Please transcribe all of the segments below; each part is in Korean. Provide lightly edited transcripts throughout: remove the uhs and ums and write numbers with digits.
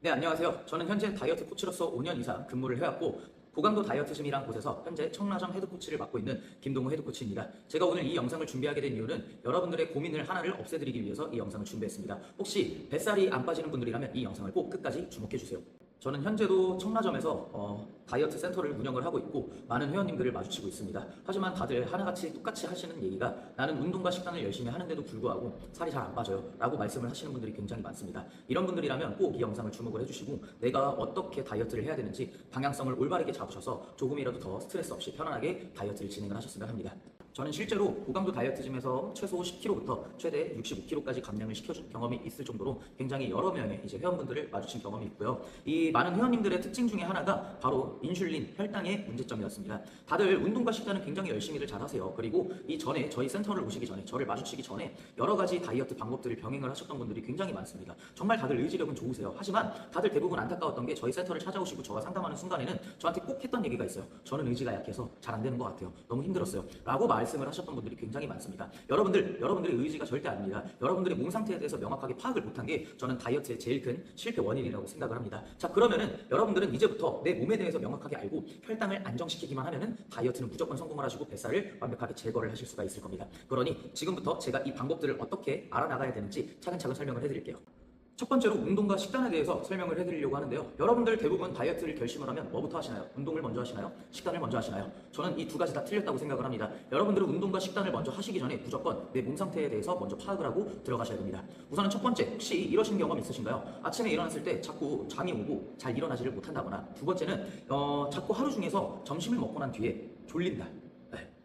네, 안녕하세요. 저는 현재 다이어트 코치로서 5년 이상 근무를 해왔고 고강도 다이어트즘이란 곳에서 현재 청라점 헤드코치를 맡고 있는 김동호 헤드코치입니다. 제가 오늘 이 영상을 준비하게 된 이유는 여러분들의 고민을 하나를 없애드리기 위해서 이 영상을 준비했습니다. 혹시 뱃살이 안 빠지는 분들이라면 이 영상을 꼭 끝까지 주목해주세요. 저는 현재도 청라점에서 다이어트 센터를 운영을 하고 있고 많은 회원님들을 마주치고 있습니다. 하지만 다들 하나같이 똑같이 하시는 얘기가 나는 운동과 식단을 열심히 하는데도 불구하고 살이 잘 안 빠져요 라고 말씀을 하시는 분들이 굉장히 많습니다. 이런 분들이라면 꼭 이 영상을 주목을 해주시고 내가 어떻게 다이어트를 해야 되는지 방향성을 올바르게 잡으셔서 조금이라도 더 스트레스 없이 편안하게 다이어트를 진행을 하셨으면 합니다. 저는 실제로 고강도 다이어트짐에서 최소 10kg부터 최대 65kg까지 감량을 시켜준 경험이 있을 정도로 굉장히 여러 명의 회원분들을 마주친 경험이 있고요. 이 많은 회원님들의 특징 중에 하나가 바로 인슐린, 혈당의 문제점이었습니다. 다들 운동과 식단은 굉장히 열심히들 잘 하세요. 그리고 이 전에 저희 센터를 오시기 전에, 저를 마주치기 전에 여러 가지 다이어트 방법들을 병행을 하셨던 분들이 굉장히 많습니다. 정말 다들 의지력은 좋으세요. 하지만 다들 대부분 안타까웠던 게 저희 센터를 찾아오시고 저와 상담하는 순간에는 저한테 꼭 했던 얘기가 있어요. 저는 의지가 약해서 잘 안 되는 것 같아요. 너무 힘들었어요. 라고 말씀을 하셨던 분들이 굉장히 많습니다. 여러분들의 의지가 절대 아닙니다. 여러분들의 몸 상태에 대해서 명확하게 파악을 못한 게 저는 다이어트의 제일 큰 실패 원인이라고 생각을 합니다. 자, 그러면은 여러분들은 이제부터 내 몸에 대해서 명확하게 알고 혈당을 안정시키기만 하면은 다이어트는 무조건 성공을 하시고 뱃살을 완벽하게 제거를 하실 수가 있을 겁니다. 그러니 지금부터 제가 이 방법들을 어떻게 알아나가야 되는지 차근차근 설명을 해드릴게요. 첫 번째로 운동과 식단에 대해서 설명을 해드리려고 하는데요. 여러분들 대부분 다이어트를 결심을 하면 뭐부터 하시나요? 운동을 먼저 하시나요? 식단을 먼저 하시나요? 저는 이 두 가지 다 틀렸다고 생각을 합니다. 여러분들은 운동과 식단을 먼저 하시기 전에 무조건 내 몸 상태에 대해서 먼저 파악을 하고 들어가셔야 됩니다. 우선은 첫 번째, 혹시 이러신 경험 있으신가요? 아침에 일어났을 때 자꾸 잠이 오고 잘 일어나지를 못한다거나, 두 번째는 자꾸 하루 중에서 점심을 먹고 난 뒤에 졸린다.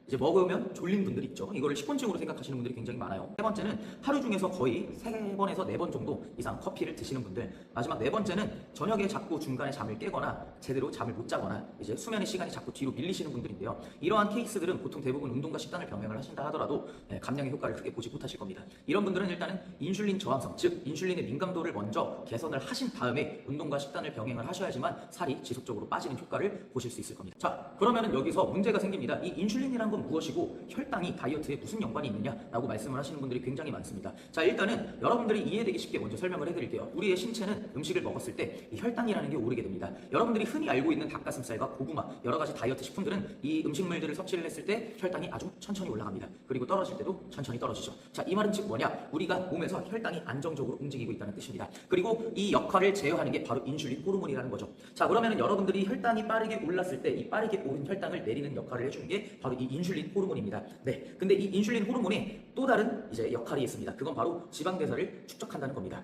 이제 먹으면 졸린 분들이 있죠. 이거를 식곤증으로 생각하시는 분들이 굉장히 많아요. 세 번째는 하루 중에서 거의 3번에서 4번 정도 이상 커피를 드시는 분들. 마지막 네 번째는 저녁에 자꾸 중간에 잠을 깨거나 제대로 잠을 못 자거나 이제 수면의 시간이 자꾸 뒤로 밀리시는 분들인데요. 이러한 케이스들은 보통 대부분 운동과 식단을 병행을 하신다 하더라도 감량의 효과를 크게 보지 못하실 겁니다. 이런 분들은 일단은 인슐린 저항성, 즉 인슐린의 민감도를 먼저 개선을 하신 다음에 운동과 식단을 병행을 하셔야지만 살이 지속적으로 빠지는 효과를 보실 수 있을 겁니다. 자, 그러면은 여기서 문제가 생깁니다. 이 인슐린이란 건 무엇이고 혈당이 다이어트에 무슨 연관이 있느냐라고 말씀을 하시는 분들이 굉장히 많습니다. 자, 일단은 여러분들이 이해되기 쉽게 먼저 설명을 해드릴게요. 우리의 신체는 음식을 먹었을 때 이 혈당이라는 게 오르게 됩니다. 여러분들이 흔히 알고 있는 닭가슴살과 고구마, 여러 가지 다이어트 식품들은 이 음식물들을 섭취를 했을 때 혈당이 아주 천천히 올라갑니다. 그리고 떨어질 때도 천천히 떨어지죠. 자, 이 말은 즉 뭐냐? 우리가 몸에서 혈당이 안정적으로 움직이고 있다는 뜻입니다. 그리고 이 역할을 제어하는 게 바로 인슐린 호르몬이라는 거죠. 자, 그러면은 여러분들이 혈당이 빠르게 올랐을 때 이 빠르게 오른 혈당을 내리는 역할을 해주는 게 바로 이 인슐린 호르몬입니다. 네, 근데 이 인슐린 호르몬에 또 다른 역할이 있습니다. 그건 바로 지방 대사를 축적한다는 겁니다.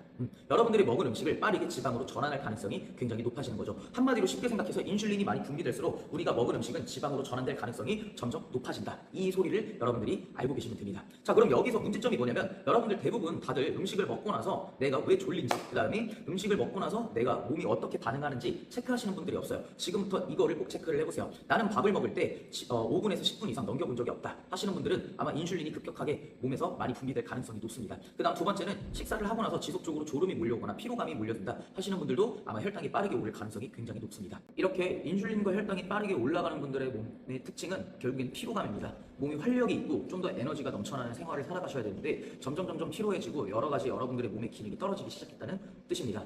여러분들이 먹은 음식을 빠르게 지방으로 전환할 가능성이 굉장히 높아지는 거죠. 한마디로 쉽게 생각해서 인슐린이 많이 분비될수록 우리가 먹은 음식은 지방으로 전환될 가능성이 점점 높아진다. 이 소리를 여러분들이 알고 계시면 됩니다. 자, 그럼 여기서 문제점이 뭐냐면 여러분들 대부분 다들 음식을 먹고 나서 내가 왜 졸린지, 그 다음에 음식을 먹고 나서 내가 몸이 어떻게 반응하는지 체크하시는 분들이 없어요. 지금부터 이거를 꼭 체크를 해보세요. 나는 밥을 먹을 때 5분에서 10분 이상 넘겨본 적이 없다 하시는 분들은 아마 인슐린이 급격하게 몸에서 많이 분비될 가능성이 높습니다. 그 다음 두 번째는 식사를 하고 나서 지속적으로 졸음이 몰려오거나 피로감이 몰려든다 하시는 분들도 아마 혈당이 빠르게 오를 가능성이 굉장히 높습니다. 이렇게 인슐린과 혈당이 빠르게 올라가는 분들의 몸의 특징은 결국엔 피로감입니다. 몸이 활력이 있고 좀 더 에너지가 넘쳐나는 생활을 살아가셔야 되는데 점점 피로해지고 여러 가지 여러분들의 몸의 기능이 떨어지기 시작했다는 뜻입니다.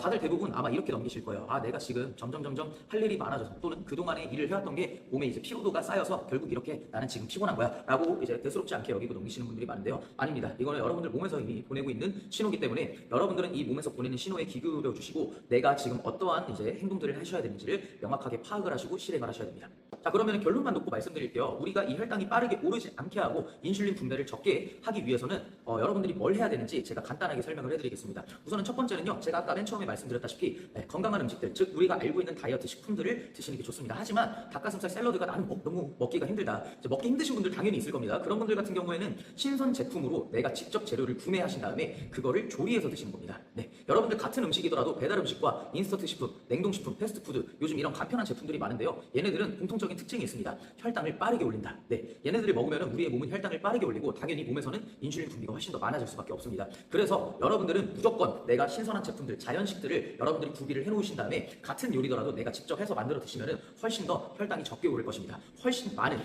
다들 대부분 아마 이렇게 넘기실 거예요. 아, 내가 지금 점점 할 일이 많아져서 또는 그동안에 일을 해왔던 게 몸에 이제 피로도가 쌓여서 결국 이렇게 나는 지금 피곤한 거야 라고 이제 대수롭지 않게 여기고 넘기시는 분들이 많은데요. 아닙니다. 이거는 여러분들 몸에서 이미 보내고 있는 신호기 때문에 여러분들은 이 몸에서 보내는 신호에 기울여 주시고 내가 지금 어떠한 행동들을 하셔야 되는지를 명확하게 파악을 하시고 실행을 하셔야 됩니다. 자, 그러면 결론만 놓고 말씀드릴게요. 우리가 이 혈당이 빠르게 오르지 않게 하고 인슐린 분배를 적게 하기 위해서는 여러분들이 뭘 해야 되는지 제가 간단하게 설명을 해드리겠습니다. 우선은 첫 번째는요, 제가 아까 맨 처음에 말씀드렸다시피 건강한 음식들, 즉 우리가 알고 있는 다이어트 식품들을 드시는 게 좋습니다. 하지만 닭가슴살 샐러드가 나는 너무 먹기가 힘들다. 먹기 힘드신 분들 당연히 있을 겁니다. 그런 분들 같은 경우에는 신선 제품으로 내가 직접 재료를 구매하신 다음에 그거를 조리해서 드시는 겁니다. 네, 여러분들 같은 음식이더라도 배달 음식과 인스턴트 식품, 냉동식품, 패스트푸드, 요즘 이런 간편한 제품들이 많은데요. 얘네들은 공통적인 특징이 있습니다. 혈당을 빠르게 올린다. 네, 얘네들을 먹으면 우리의 몸은 혈당을 빠르게 올리고 당연히 몸에서는 인슐린 분비가 훨씬 더 많아질 수밖에 없습니다. 그래서 여러분들은 무조건 내가 신선한 제품들, 자연식들을 여러분들이 구비를 해놓으신 다음에 같은 요리더라도 내가 직접 해서 만들어 드시면 훨씬 더 혈당이 적게 오를 것입니다. 훨씬 많은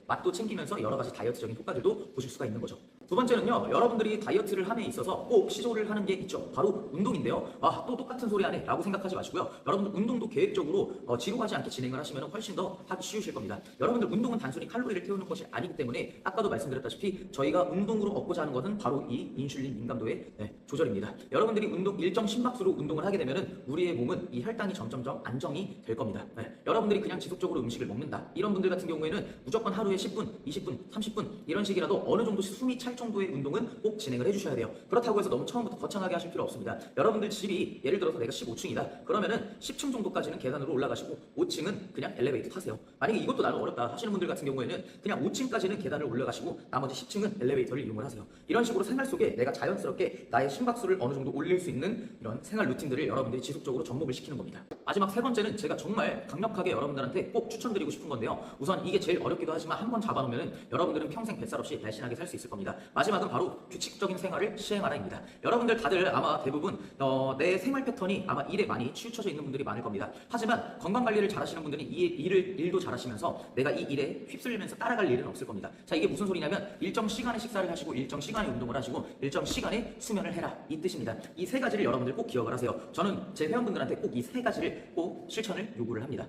맛도 챙기면서 여러 가지 다이어트적인 효과들도 보실 수가 있는 거죠. 두 번째는요, 여러분들이 다이어트를 함에 있어서 꼭 시도를 하는 게 있죠. 바로 운동인데요. 아, 또 똑같은 소리 하네 라고 생각하지 마시고요. 여러분들 운동도 계획적으로 지루하지 않게 진행을 하시면 훨씬 더 하기 쉬우실 겁니다. 여러분들 운동은 단순히 칼로리를 태우는 것이 아니기 때문에 아까도 말씀드렸다시피 저희가 운동으로 얻고자 하는 것은 바로 이 인슐린 민감도의 조절입니다. 여러분들이 일정 심박수로 운동을 하게 되면은 우리의 몸은 이 혈당이 점점점 안정이 될 겁니다. 여러분들이 그냥 지속적으로 음식을 먹는다. 이런 분들 같은 경우에는 무조건 하루에 10분, 20분, 30분 이런 식이라도 어느 정도 숨이 찰 정도의 운동은 꼭 진행을 해주셔야 돼요. 그렇다고 해서 너무 처음부터 거창하게 하실 필요 없습니다. 여러분들 집이 예를 들어서 내가 15층이다. 그러면은 10층 정도까지는 계단으로 올라가시고 5층은 그냥 엘리베이터 타세요. 만약에 이것도 나는 어렵다 하시는 분들 같은 경우에는 그냥 5층까지는 계단을 올라가시고 나머지 10층은 엘리베이터를 이용을 하세요. 이런 식으로 생활 속에 내가 자연스럽게 나의 심박수를 어느 정도 올릴 수 있는 이런 생활 루틴들을 여러분들이 지속적으로 접목을 시키는 겁니다. 마지막 세 번째는 제가 정말 강력하게 여러분들한테 꼭 추천드리고 싶은 건데요. 우선 이게 제일 어렵기도 하지만 한번 잡아놓으면 여러분들은 평생 뱃살 없이 날씬하게 살 수 있을 겁니다. 마지막은 바로 규칙적인 생활을 시행하라입니다. 여러분들 다들 아마 대부분 내 생활 패턴이 아마 일에 많이 치우쳐져 있는 분들이 많을 겁니다. 하지만 건강 관리를 잘하시는 분들은 일도 잘하시면서 내가 이 일에 휩쓸리면서 따라갈 일은 없을 겁니다. 자, 이게 무슨 소리냐면 일정 시간에 식사를 하시고 일정 시간에 운동을 하시고 일정 시간에 수면을 해라 이 뜻입니다. 이 세 가지를 여러분들 꼭 기억을 하세요. 저는 제 회원분들한테 꼭 이 세 가지를 꼭 실천을 요구를 합니다.